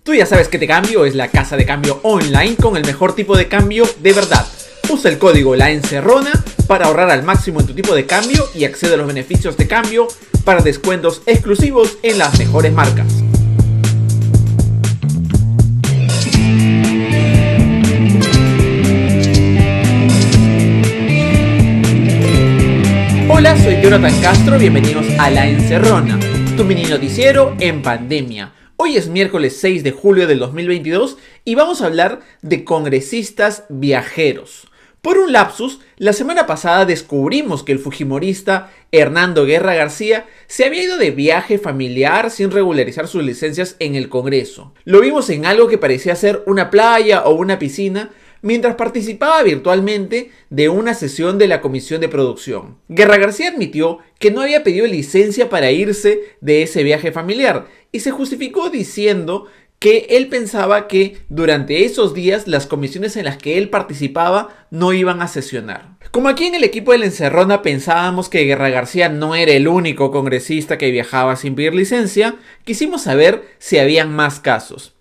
Tú ya sabes que Te Cambio es la casa de cambio online con el mejor tipo de cambio de verdad. Usa el código La Encerrona para ahorrar al máximo en tu tipo de cambio y accede a los beneficios de cambio para descuentos exclusivos en las mejores marcas. Hola, soy Jonathan Castro, bienvenidos a La Encerrona, tu mini noticiero en pandemia. Hoy es miércoles 6 de julio del 2022 y vamos a hablar de congresistas viajeros. Por un lapsus, la semana pasada descubrimos que el fujimorista Hernando Guerra García se había ido de viaje familiar sin regularizar sus licencias en el Congreso. Lo vimos en algo que parecía ser una playa o una piscina, mientras participaba virtualmente de una sesión de la Comisión de Producción. Guerra García admitió que no había pedido licencia para irse de ese viaje familiar y se justificó diciendo que él pensaba que durante esos días las comisiones en las que él participaba no iban a sesionar. Como aquí en el equipo de La Encerrona pensábamos que Guerra García no era el único congresista que viajaba sin pedir licencia, quisimos saber si habían más casos.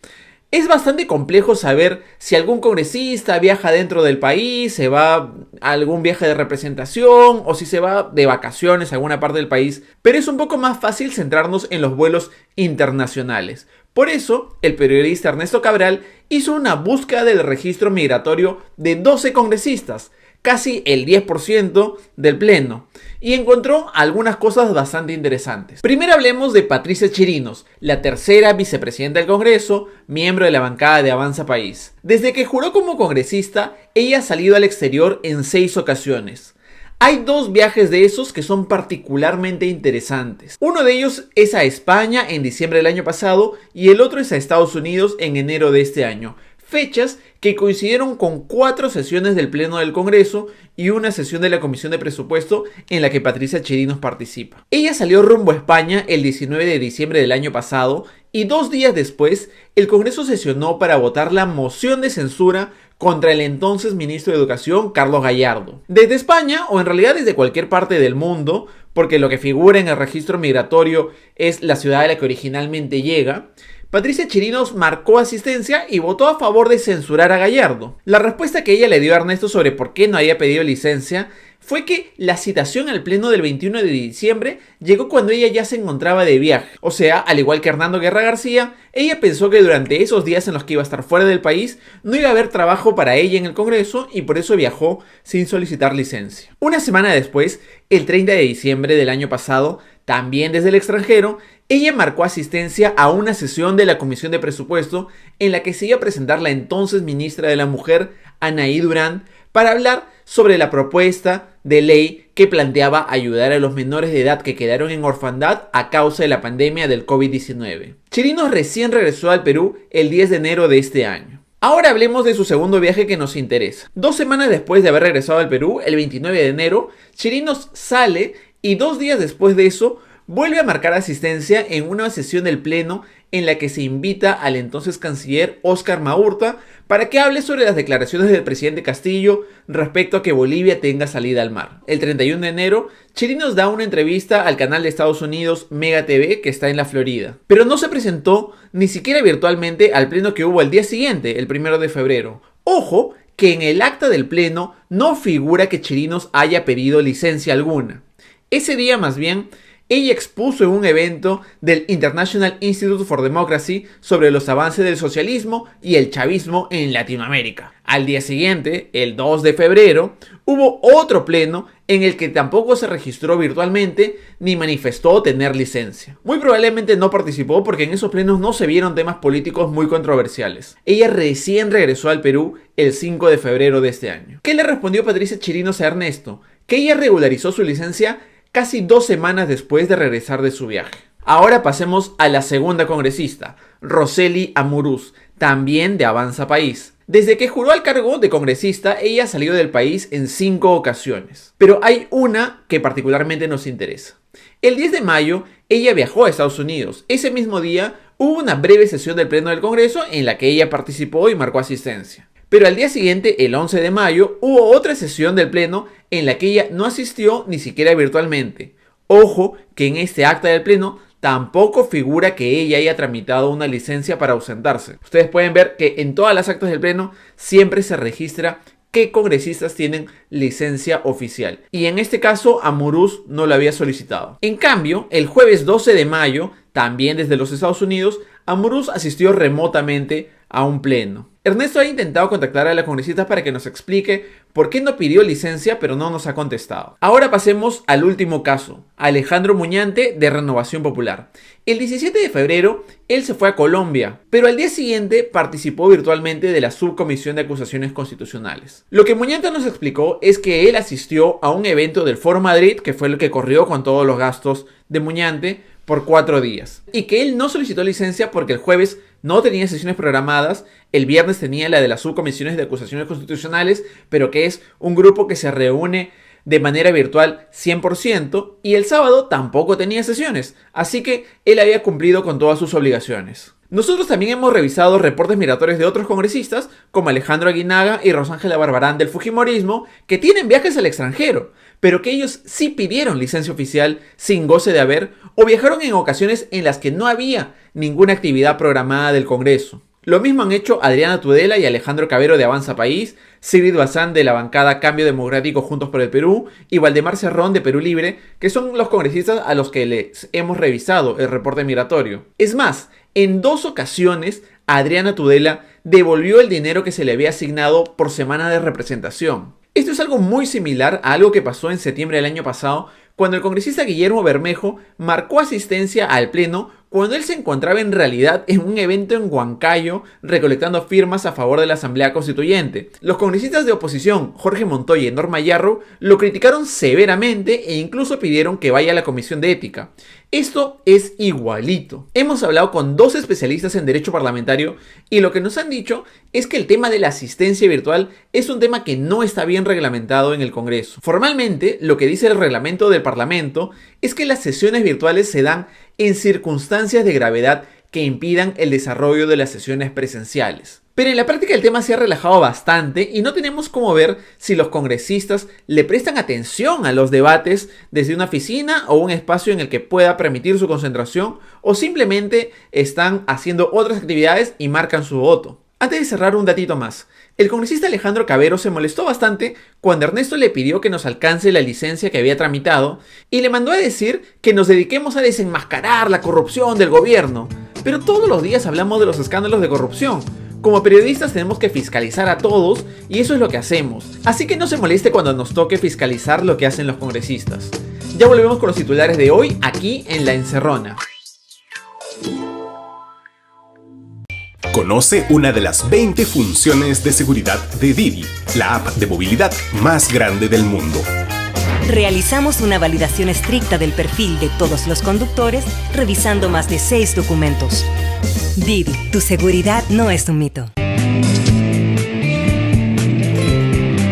Es bastante complejo saber si algún congresista viaja dentro del país, se va a algún viaje de representación o si se va de vacaciones a alguna parte del país, pero es un poco más fácil centrarnos en los vuelos internacionales. Por eso, el periodista Ernesto Cabral hizo una búsqueda del registro migratorio de 12 congresistas, casi el 10% del pleno, y encontró algunas cosas bastante interesantes. Primero hablemos de Patricia Chirinos, la tercera vicepresidenta del Congreso, miembro de la bancada de Avanza País. Desde que juró como congresista, ella ha salido al exterior en 6 ocasiones. Hay 2 viajes de esos que son particularmente interesantes. Uno de ellos es a España en diciembre del año pasado y el otro es a Estados Unidos en enero de este año. Fechas que coincidieron con 4 sesiones del Pleno del Congreso y una sesión de la Comisión de Presupuesto en la que Patricia Chirinos participa. Ella salió rumbo a España el 19 de diciembre del año pasado y 2 días después el Congreso sesionó para votar la moción de censura contra el entonces ministro de Educación, Carlos Gallardo. Desde España, o en realidad desde cualquier parte del mundo, porque lo que figura en el registro migratorio es la ciudad a la que originalmente llega, Patricia Chirinos marcó asistencia y votó a favor de censurar a Gallardo. La respuesta que ella le dio a Ernesto sobre por qué no había pedido licencia fue que la citación al pleno del 21 de diciembre llegó cuando ella ya se encontraba de viaje. O sea, al igual que Hernando Guerra García, ella pensó que durante esos días en los que iba a estar fuera del país no iba a haber trabajo para ella en el Congreso y por eso viajó sin solicitar licencia. Una semana después, el 30 de diciembre del año pasado, también desde el extranjero, ella marcó asistencia a una sesión de la Comisión de Presupuesto en la que se iba a presentar la entonces ministra de la Mujer, Anaí Durán, para hablar sobre la propuesta de ley que planteaba ayudar a los menores de edad que quedaron en orfandad a causa de la pandemia del COVID-19. Chirinos recién regresó al Perú el 10 de enero de este año. Ahora hablemos de su segundo viaje que nos interesa. 2 semanas después de haber regresado al Perú, el 29 de enero, Chirinos sale y 2 días después de eso vuelve a marcar asistencia en una sesión del Pleno en la que se invita al entonces canciller Óscar Maurta para que hable sobre las declaraciones del presidente Castillo respecto a que Bolivia tenga salida al mar. El 31 de enero, Chirinos da una entrevista al canal de Estados Unidos Mega TV que está en la Florida, pero no se presentó ni siquiera virtualmente al pleno que hubo al día siguiente, el 1 de febrero. Ojo que en el acta del pleno no figura que Chirinos haya pedido licencia alguna. Ese día más bien, ella expuso en un evento del International Institute for Democracy sobre los avances del socialismo y el chavismo en Latinoamérica. Al día siguiente, el 2 de febrero, hubo otro pleno en el que tampoco se registró virtualmente ni manifestó tener licencia. Muy probablemente no participó porque en esos plenos no se vieron temas políticos muy controversiales. Ella recién regresó al Perú el 5 de febrero de este año. ¿Qué le respondió Patricia Chirinos a Ernesto? Que ella regularizó su licencia casi 2 semanas después de regresar de su viaje. Ahora pasemos a la segunda congresista, Rosely Amuruz, también de Avanza País. Desde que juró al cargo de congresista, ella ha salido del país en 5 ocasiones. Pero hay una que particularmente nos interesa. El 10 de mayo, ella viajó a Estados Unidos. Ese mismo día, hubo una breve sesión del Pleno del Congreso en la que ella participó y marcó asistencia. Pero al día siguiente, el 11 de mayo, hubo otra sesión del Pleno en la que ella no asistió ni siquiera virtualmente. Ojo que en este acta del Pleno tampoco figura que ella haya tramitado una licencia para ausentarse. Ustedes pueden ver que en todas las actas del pleno siempre se registra qué congresistas tienen licencia oficial. Y en este caso, Amuruz no lo había solicitado. En cambio, el jueves 12 de mayo, también desde los Estados Unidos, Amuruz asistió remotamente a un pleno. Ernesto ha intentado contactar a la congresista para que nos explique por qué no pidió licencia, pero no nos ha contestado. Ahora pasemos al último caso, Alejandro Muñante de Renovación Popular. El 17 de febrero, él se fue a Colombia, pero al día siguiente participó virtualmente de la Subcomisión de Acusaciones Constitucionales. Lo que Muñante nos explicó es que él asistió a un evento del Foro Madrid, que fue el que corrió con todos los gastos de Muñante, por 4 días. Y que él no solicitó licencia porque el jueves no tenía sesiones programadas, el viernes tenía la de las subcomisiones de acusaciones constitucionales, pero que es un grupo que se reúne de manera virtual 100%, y el sábado tampoco tenía sesiones, así que él había cumplido con todas sus obligaciones. Nosotros también hemos revisado reportes migratorios de otros congresistas, como Alejandro Aguinaga y Rosángela Barbarán del Fujimorismo, que tienen viajes al extranjero, pero que ellos sí pidieron licencia oficial sin goce de haber, o viajaron en ocasiones en las que no había ninguna actividad programada del Congreso. Lo mismo han hecho Adriana Tudela y Alejandro Cabero de Avanza País, Sigrid Bazán de la bancada Cambio Democrático Juntos por el Perú y Valdemar Cerrón de Perú Libre, que son los congresistas a los que les hemos revisado el reporte migratorio. Es más, en 2 ocasiones Adriana Tudela devolvió el dinero que se le había asignado por semana de representación. Esto es algo muy similar a algo que pasó en septiembre del año pasado, cuando el congresista Guillermo Bermejo marcó asistencia al pleno cuando él se encontraba en realidad en un evento en Huancayo recolectando firmas a favor de la Asamblea Constituyente. Los congresistas de oposición, Jorge Montoya y Norma Yarro, lo criticaron severamente e incluso pidieron que vaya a la Comisión de Ética. Esto es igualito. Hemos hablado con 2 especialistas en derecho parlamentario y lo que nos han dicho es que el tema de la asistencia virtual es un tema que no está bien reglamentado en el Congreso. Formalmente, lo que dice el reglamento del Parlamento es que las sesiones virtuales se dan en circunstancias de gravedad que impidan el desarrollo de las sesiones presenciales. Pero en la práctica el tema se ha relajado bastante y no tenemos cómo ver si los congresistas le prestan atención a los debates desde una oficina o un espacio en el que pueda permitir su concentración, o simplemente están haciendo otras actividades y marcan su voto. Antes de cerrar, un datito más. El congresista Alejandro Cabero se molestó bastante cuando Ernesto le pidió que nos alcance la licencia que había tramitado y le mandó a decir que nos dediquemos a desenmascarar la corrupción del gobierno. Pero todos los días hablamos de los escándalos de corrupción. Como periodistas tenemos que fiscalizar a todos y eso es lo que hacemos. Así que no se moleste cuando nos toque fiscalizar lo que hacen los congresistas. Ya volvemos con los titulares de hoy aquí en La Encerrona. Conoce una de las 20 funciones de seguridad de Didi, la app de movilidad más grande del mundo. Realizamos una validación estricta del perfil de todos los conductores, revisando más de 6 documentos. Didi, tu seguridad no es un mito.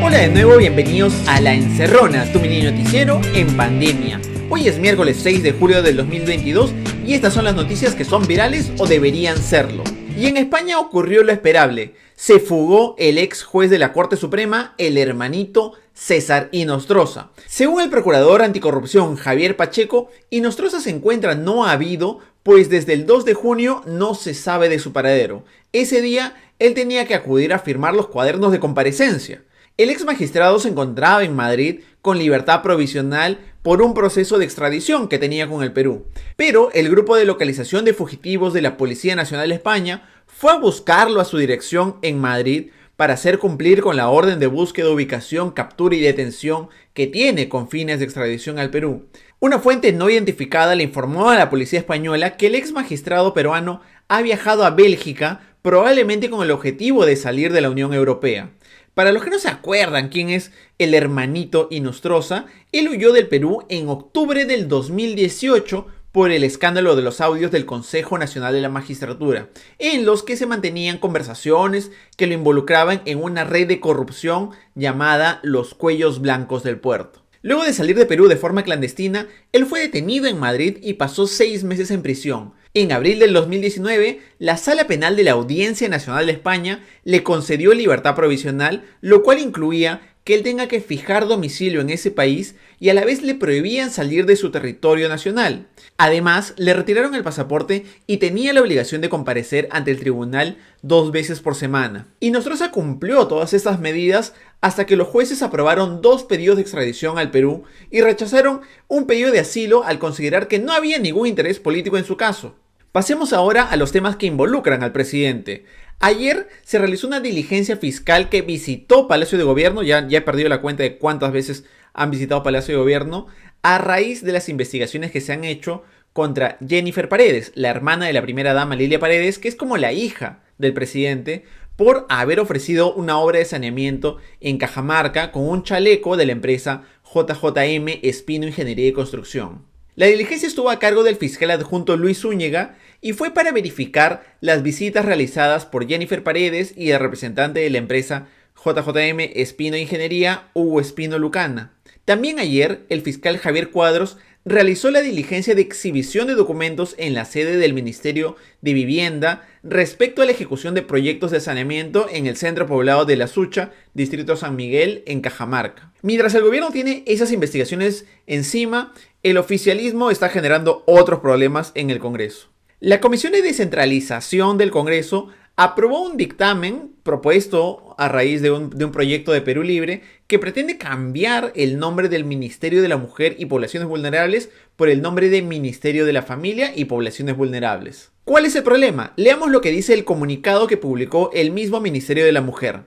Hola de nuevo, bienvenidos a La Encerrona, tu mini noticiero en pandemia. Hoy es miércoles 6 de julio del 2022 y estas son las noticias que son virales o deberían serlo. Y en España ocurrió lo esperable. Se fugó el ex juez de la Corte Suprema, el hermanito César Inostroza. Según el procurador anticorrupción Javier Pacheco, Inostroza se encuentra no habido, pues desde el 2 de junio no se sabe de su paradero. Ese día, él tenía que acudir a firmar los cuadernos de comparecencia. El ex magistrado se encontraba en Madrid con libertad provisional por un proceso de extradición que tenía con el Perú. Pero el grupo de localización de fugitivos de la Policía Nacional de España fue a buscarlo a su dirección en Madrid para hacer cumplir con la orden de búsqueda, ubicación, captura y detención que tiene con fines de extradición al Perú. Una fuente no identificada le informó a la policía española que el ex magistrado peruano ha viajado a Bélgica probablemente con el objetivo de salir de la Unión Europea. Para los que no se acuerdan quién es el hermanito Inostroza, él huyó del Perú en octubre del 2018 por el escándalo de los audios del Consejo Nacional de la Magistratura, en los que se mantenían conversaciones que lo involucraban en una red de corrupción llamada Los Cuellos Blancos del Puerto. Luego de salir de Perú de forma clandestina, él fue detenido en Madrid y pasó 6 meses en prisión. En abril del 2019, la Sala Penal de la Audiencia Nacional de España le concedió libertad provisional, lo cual incluía que él tenga que fijar domicilio en ese país y a la vez le prohibían salir de su territorio nacional. Además, le retiraron el pasaporte y tenía la obligación de comparecer ante el tribunal 2 veces por semana. Y Nostroza cumplió todas estas medidas hasta que los jueces aprobaron 2 pedidos de extradición al Perú y rechazaron un pedido de asilo al considerar que no había ningún interés político en su caso. Pasemos ahora a los temas que involucran al presidente. Ayer se realizó una diligencia fiscal que visitó Palacio de Gobierno, ya he perdido la cuenta de cuántas veces han visitado Palacio de Gobierno, a raíz de las investigaciones que se han hecho contra Jennifer Paredes, la hermana de la primera dama Lilia Paredes, que es como la hija del presidente, por haber ofrecido una obra de saneamiento en Cajamarca con un chaleco de la empresa JJM Espino Ingeniería y Construcción. La diligencia estuvo a cargo del fiscal adjunto Luis Zúñiga y fue para verificar las visitas realizadas por Jennifer Paredes y el representante de la empresa JJM Espino Ingeniería, Hugo Espino Lucana. También ayer, el fiscal Javier Cuadros realizó la diligencia de exhibición de documentos en la sede del Ministerio de Vivienda respecto a la ejecución de proyectos de saneamiento en el centro poblado de La Sucha, distrito San Miguel, en Cajamarca. Mientras el gobierno tiene esas investigaciones encima, el oficialismo está generando otros problemas en el Congreso. La Comisión de Descentralización del Congreso aprobó un dictamen propuesto a raíz de un proyecto de Perú Libre que pretende cambiar el nombre del Ministerio de la Mujer y Poblaciones Vulnerables por el nombre de Ministerio de la Familia y Poblaciones Vulnerables. ¿Cuál es el problema? Leamos lo que dice el comunicado que publicó el mismo Ministerio de la Mujer.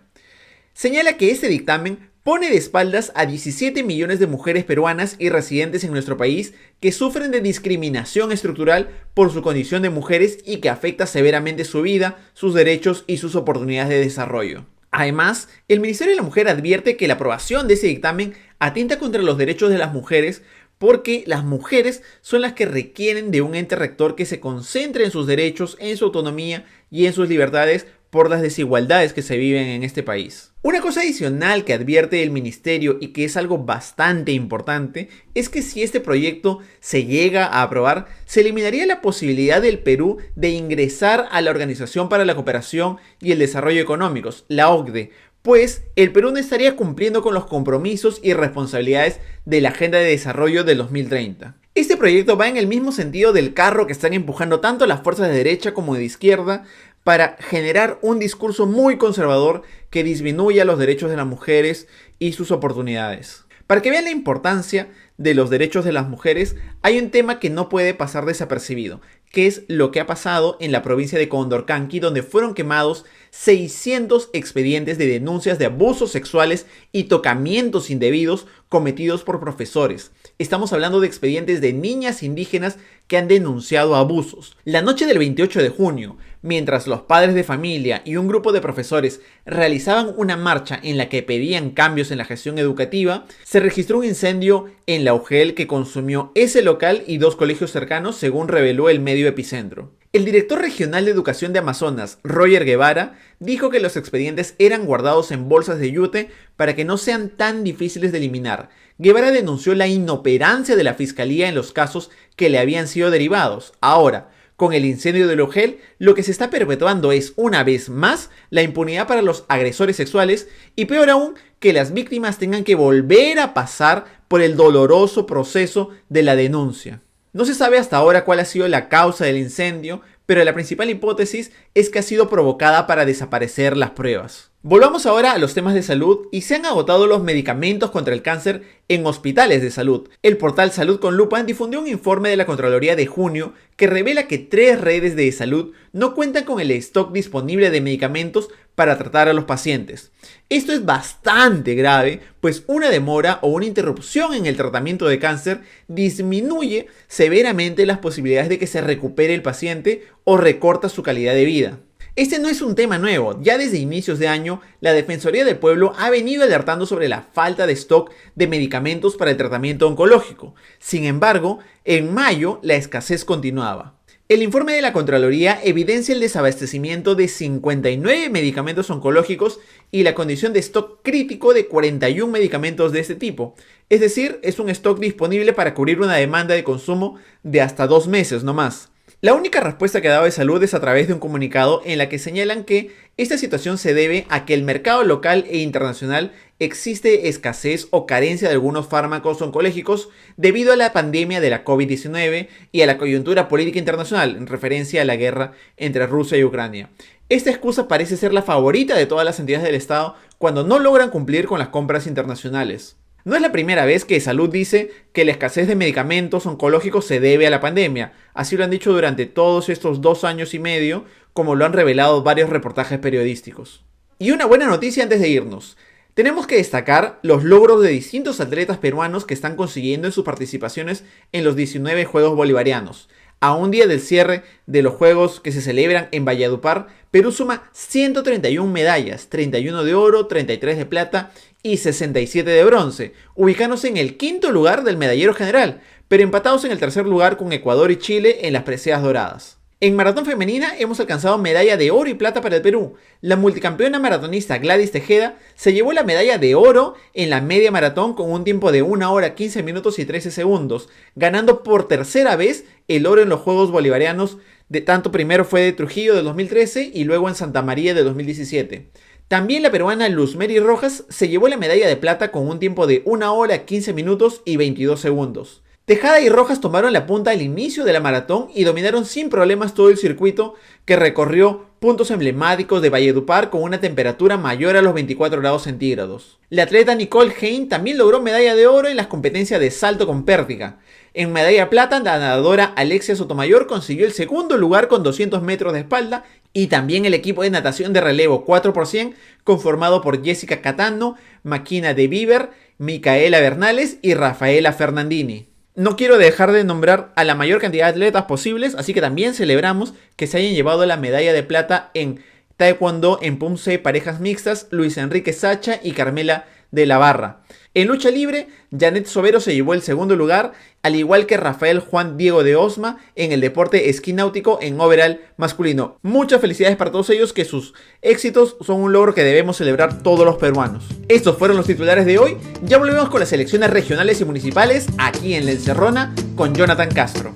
Señala que este dictamen pone de espaldas a 17 millones de mujeres peruanas y residentes en nuestro país que sufren de discriminación estructural por su condición de mujeres y que afecta severamente su vida, sus derechos y sus oportunidades de desarrollo. Además, el Ministerio de la Mujer advierte que la aprobación de ese dictamen atenta contra los derechos de las mujeres porque las mujeres son las que requieren de un ente rector que se concentre en sus derechos, en su autonomía y en sus libertades por las desigualdades que se viven en este país. Una cosa adicional que advierte el ministerio y que es algo bastante importante es que si este proyecto se llega a aprobar, se eliminaría la posibilidad del Perú de ingresar a la Organización para la Cooperación y el Desarrollo Económicos, la OCDE, pues el Perú no estaría cumpliendo con los compromisos y responsabilidades de la Agenda de Desarrollo del 2030. Este proyecto va en el mismo sentido del carro que están empujando tanto las fuerzas de derecha como de izquierda para generar un discurso muy conservador que disminuya los derechos de las mujeres y sus oportunidades. Para que vean la importancia de los derechos de las mujeres, hay un tema que no puede pasar desapercibido, que es lo que ha pasado en la provincia de Condorcanqui, donde fueron quemados 600 expedientes de denuncias de abusos sexuales y tocamientos indebidos cometidos por profesores. Estamos hablando de expedientes de niñas indígenas que han denunciado abusos. La noche del 28 de junio, mientras los padres de familia y un grupo de profesores realizaban una marcha en la que pedían cambios en la gestión educativa, se registró un incendio en la UGEL que consumió ese local y 2 colegios cercanos, según reveló el medio Epicentro. El director regional de educación de Amazonas, Roger Guevara, dijo que los expedientes eran guardados en bolsas de yute para que no sean tan difíciles de eliminar. Guevara denunció la inoperancia de la fiscalía en los casos que le habían sido derivados. Ahora, con el incendio del UGEL, lo que se está perpetuando es, una vez más, la impunidad para los agresores sexuales y, peor aún, que las víctimas tengan que volver a pasar por el doloroso proceso de la denuncia. No se sabe hasta ahora cuál ha sido la causa del incendio, pero la principal hipótesis es que ha sido provocada para desaparecer las pruebas. Volvamos ahora a los temas de salud y se han agotado los medicamentos contra el cáncer en hospitales de salud. El portal Salud con Lupa difundió un informe de la Contraloría de junio que revela que 3 redes de salud no cuentan con el stock disponible de medicamentos para tratar a los pacientes. Esto es bastante grave, pues una demora o una interrupción en el tratamiento de cáncer disminuye severamente las posibilidades de que se recupere el paciente o recorta su calidad de vida. Este no es un tema nuevo, ya desde inicios de año la Defensoría del Pueblo ha venido alertando sobre la falta de stock de medicamentos para el tratamiento oncológico. Sin embargo, en mayo la escasez continuaba. El informe de la Contraloría evidencia el desabastecimiento de 59 medicamentos oncológicos y la condición de stock crítico de 41 medicamentos de este tipo. Es decir, es un stock disponible para cubrir una demanda de consumo de hasta 2 meses no más. La única respuesta que ha dado de salud es a través de un comunicado en la que señalan que esta situación se debe a que el mercado local e internacional existe escasez o carencia de algunos fármacos oncológicos debido a la pandemia de la COVID-19 y a la coyuntura política internacional en referencia a la guerra entre Rusia y Ucrania. Esta excusa parece ser la favorita de todas las entidades del Estado cuando no logran cumplir con las compras internacionales. No es la primera vez que Salud dice que la escasez de medicamentos oncológicos se debe a la pandemia. Así lo han dicho durante todos estos 2 años y medio, como lo han revelado varios reportajes periodísticos. Y una buena noticia antes de irnos. Tenemos que destacar los logros de distintos atletas peruanos que están consiguiendo en sus participaciones en los 19 Juegos Bolivarianos. A un día del cierre de los Juegos que se celebran en Valledupar, Perú suma 131 medallas, 31 de oro, 33 de plata y 67 de bronce, ubicándose en el quinto lugar del medallero general, pero empatados en el tercer lugar con Ecuador y Chile en las preseas doradas. En maratón femenina hemos alcanzado medalla de oro y plata para el Perú. La multicampeona maratonista Gladys Tejeda se llevó la medalla de oro en la media maratón con un tiempo de 1 hora 15 minutos y 13 segundos, ganando por tercera vez el oro en los Juegos Bolivarianos, de tanto primero fue de Trujillo de 2013 y luego en Santa María de 2017. También la peruana Luzmeri Rojas se llevó la medalla de plata con un tiempo de 1 hora 15 minutos y 22 segundos. Tejada y Rojas tomaron la punta al inicio de la maratón y dominaron sin problemas todo el circuito que recorrió puntos emblemáticos de Valledupar con una temperatura mayor a los 24 grados centígrados. La atleta Nicole Hein también logró medalla de oro en las competencias de salto con pértiga. En medalla de plata, la nadadora Alexia Sotomayor consiguió el segundo lugar con 200 metros de espalda y también el equipo de natación de relevo 4% conformado por Jessica Catano, Maquina de Bieber, Micaela Bernales y Rafaela Fernandini. No quiero dejar de nombrar a la mayor cantidad de atletas posibles, así que también celebramos que se hayan llevado la medalla de plata en Taekwondo en Pumse parejas mixtas, Luis Enrique Sacha y Carmela de la Barra. En lucha libre, Janet Sobero se llevó el segundo lugar, al igual que Rafael Juan Diego de Osma en el deporte esquí náutico en overall masculino. Muchas felicidades para todos ellos, que sus éxitos son un logro que debemos celebrar todos los peruanos. Estos fueron los titulares de hoy. Ya volvemos con las elecciones regionales y municipales aquí en La Encerrona con Jonathan Castro.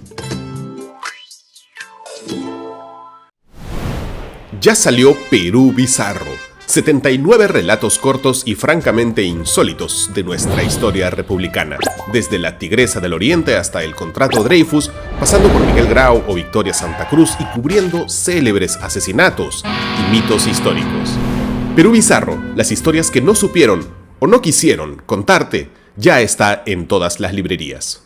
Ya salió Perú Bizarro. 79 relatos cortos y francamente insólitos de nuestra historia republicana, desde la Tigresa del Oriente hasta el Contrato Dreyfus, pasando por Miguel Grau o Victoria Santa Cruz y cubriendo célebres asesinatos y mitos históricos. Perú Bizarro, las historias que no supieron o no quisieron contarte, ya está en todas las librerías.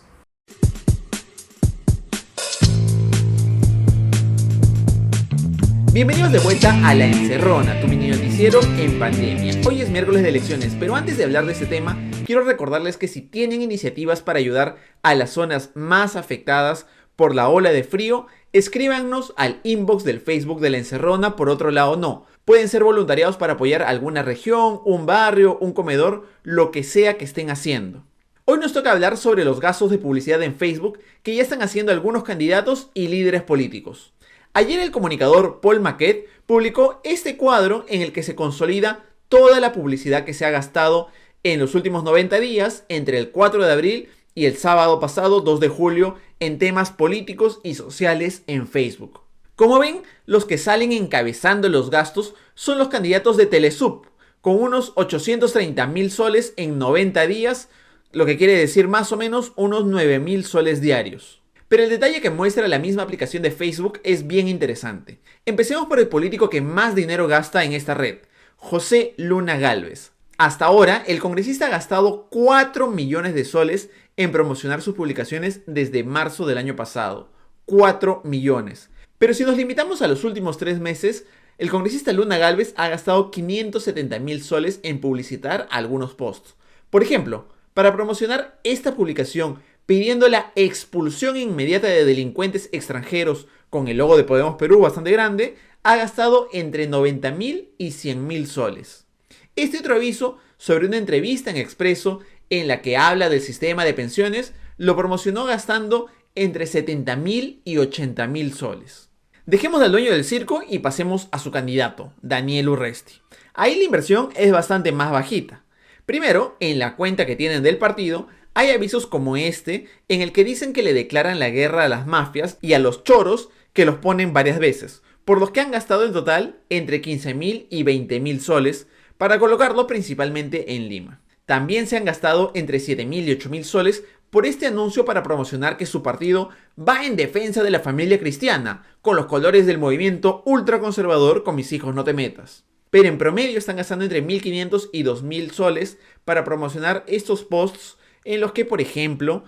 Bienvenidos de vuelta a La Encerrona, tu mini noticiero en pandemia. Hoy es miércoles de elecciones, pero antes de hablar de este tema, quiero recordarles que si tienen iniciativas para ayudar a las zonas más afectadas por la ola de frío, escríbanos al inbox del Facebook de La Encerrona. Por otro lado, no. Pueden ser voluntariados para apoyar alguna región, un barrio, un comedor, lo que sea que estén haciendo. Hoy nos toca hablar sobre los gastos de publicidad en Facebook que ya están haciendo algunos candidatos y líderes políticos. Ayer el comunicador Paul Maquet publicó este cuadro en el que se consolida toda la publicidad que se ha gastado en los últimos 90 días entre el 4 de abril y el sábado pasado 2 de julio en temas políticos y sociales en Facebook. Como ven, los que salen encabezando los gastos son los candidatos de Telesub, con unos 830.000 soles en 90 días, lo que quiere decir más o menos unos 9.000 soles diarios. Pero el detalle que muestra la misma aplicación de Facebook es bien interesante. Empecemos por el político que más dinero gasta en esta red, José Luna Gálvez. Hasta ahora, el congresista ha gastado 4 millones de soles en promocionar sus publicaciones desde marzo del año pasado. 4 millones. Pero si nos limitamos a los últimos 3 meses, el congresista Luna Gálvez ha gastado 570.000 soles en publicitar algunos posts. Por ejemplo, para promocionar esta publicación pidiendo la expulsión inmediata de delincuentes extranjeros con el logo de Podemos Perú bastante grande, ha gastado entre 90.000 y 100.000 soles. Este otro aviso sobre una entrevista en Expreso en la que habla del sistema de pensiones lo promocionó gastando entre 70.000 y 80.000 soles. Dejemos al dueño del circo y pasemos a su candidato, Daniel Urresti. Ahí la inversión es bastante más bajita. Primero, en la cuenta que tienen del partido, hay avisos como este en el que dicen que le declaran la guerra a las mafias y a los choros que los ponen varias veces, por los que han gastado en total entre 15.000 y 20.000 soles para colocarlo principalmente en Lima. También se han gastado entre 7.000 y 8.000 soles por este anuncio para promocionar que su partido va en defensa de la familia cristiana, con los colores del movimiento ultraconservador Con mis hijos no te metas. Pero en promedio están gastando entre 1.500 y 2.000 soles para promocionar estos posts en los que, por ejemplo,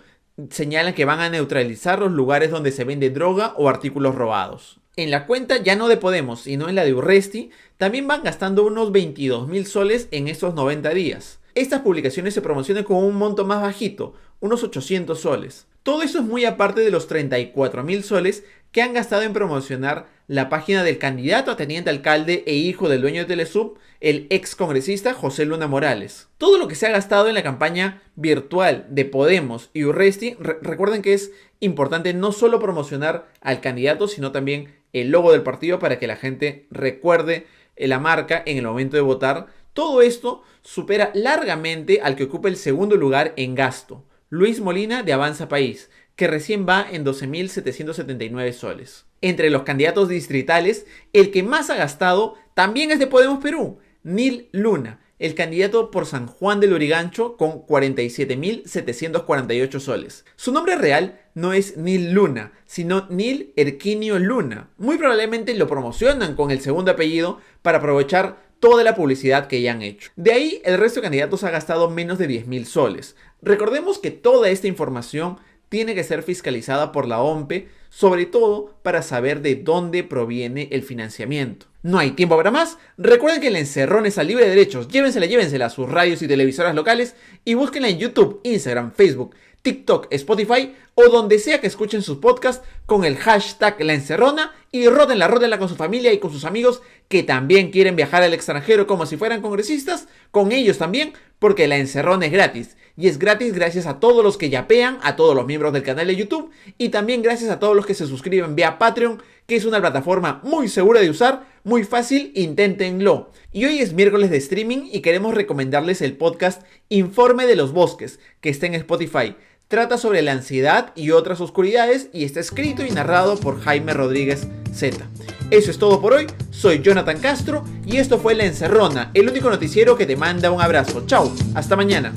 señalan que van a neutralizar los lugares donde se vende droga o artículos robados. En la cuenta ya no de Podemos, sino en la de Urresti, también van gastando unos 22.000 soles en estos 90 días. Estas publicaciones se promocionan con un monto más bajito, unos 800 soles. Todo eso es muy aparte de los 34.000 soles que han gastado en promocionar la página del candidato a teniente alcalde e hijo del dueño de Telesub, el ex congresista José Luna Morales. Todo lo que se ha gastado en la campaña virtual de Podemos y Urresti, recuerden que es importante no solo promocionar al candidato, sino también el logo del partido para que la gente recuerde la marca en el momento de votar. Todo esto supera largamente al que ocupa el segundo lugar en gasto, Luis Molina de Avanza País, que recién va en 12.779 soles. Entre los candidatos distritales, el que más ha gastado también es de Podemos Perú, Nil Luna, el candidato por San Juan del Lurigancho con 47.748 soles. Su nombre real no es Nil Luna, sino Nil Erquinio Luna. Muy probablemente lo promocionan con el segundo apellido para aprovechar toda la publicidad que ya han hecho. De ahí, el resto de candidatos ha gastado menos de 10.000 soles. Recordemos que toda esta información tiene que ser fiscalizada por la OMPE, sobre todo para saber de dónde proviene el financiamiento. No hay tiempo para más. Recuerden que la Encerrona es a libre de derechos. Llévensela a sus radios y televisoras locales y búsquenla en YouTube, Instagram, Facebook, TikTok, Spotify o donde sea que escuchen sus podcasts con el hashtag La Encerrona y rótenla con su familia y con sus amigos que también quieren viajar al extranjero como si fueran congresistas, con ellos también, porque La Encerrona es gratis. Y es gratis gracias a todos los que yapean, a todos los miembros del canal de YouTube y también gracias a todos los que se suscriben vía Patreon, que es una plataforma muy segura de usar, muy fácil, inténtenlo. Y hoy es miércoles de streaming y queremos recomendarles el podcast Informe de los Bosques, que está en Spotify. Trata sobre la ansiedad y otras oscuridades y está escrito y narrado por Jaime Rodríguez Z. Eso es todo por hoy, soy Jonathan Castro y esto fue La Encerrona, el único noticiero que te manda un abrazo. Chao, hasta mañana.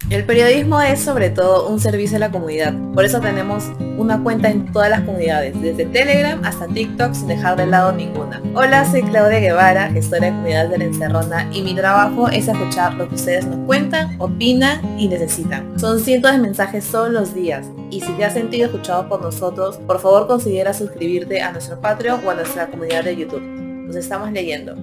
El periodismo es sobre todo un servicio a la comunidad, por eso tenemos una cuenta en todas las comunidades, desde Telegram hasta TikTok sin dejar de lado ninguna. Hola, soy Claudia Guevara, gestora de comunidad de La Encerrona y mi trabajo es escuchar lo que ustedes nos cuentan, opinan y necesitan. Son cientos de mensajes todos los días y si te has sentido escuchado por nosotros, por favor considera suscribirte a nuestro Patreon o a nuestra comunidad de YouTube. Nos estamos leyendo.